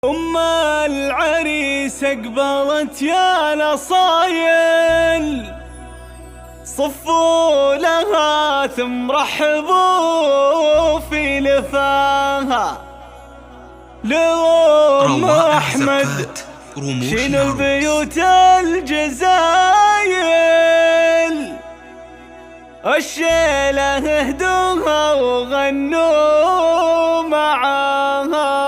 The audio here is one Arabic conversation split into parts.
أم العريس أقبلت يا نصايل، صفوا لها ثم رحبوا في لفاها. لأم أحمد شيلوا البيوت الجزايل، الشيلة اهدوها وغنوا معاها.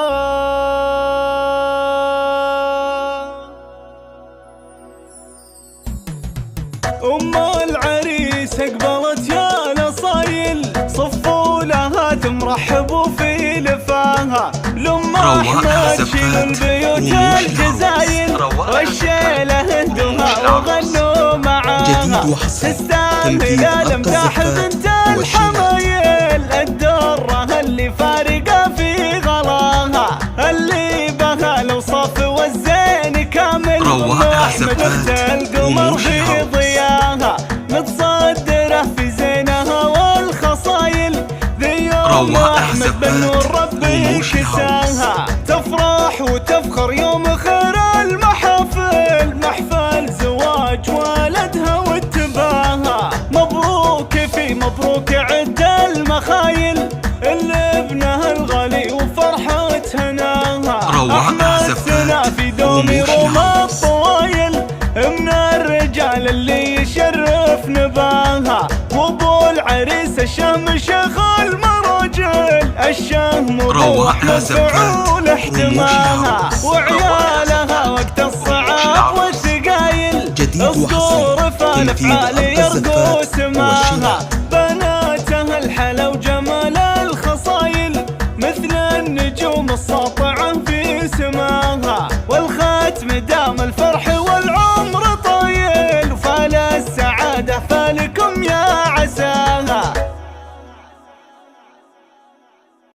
أم العريس أقبلت يا نصايل، صفوا لها ثم رحبوا في لفاها. لأم أحمد شيلوا البيوت الجزايل، والشيلة اهدوها وغنوا معاها. تستاهل الامداح بنت الحمايل، الدرة اللي فارقة في غلاها، اللي بها الوصف والزين كامل. أم أحمد أخت القمر في ضياها، متصدرة في زينها والخصايل. ذي أم أحمد بالنور ربي كساها، تفرح وتفخر يوم خير المحافل، محفل زواج والدها واتباها. مبروك في مبروك عد المخايل، اللي ابنها الغالي وفرحة هناها. أحمد سنا في دوم يروم الطوايل، من الرجال اللي يشرف نباها. وابو العريس الشهم شيخ المراجل، الشهم وروح مفعول احتماها. وعيالها وقت الصعاب والثقايل، الصور فالافعال يرقوا سماها. بناتها الحلا وجمال الخصايل، مثل النجوم الساطعة في سماها. والختم دام الفرح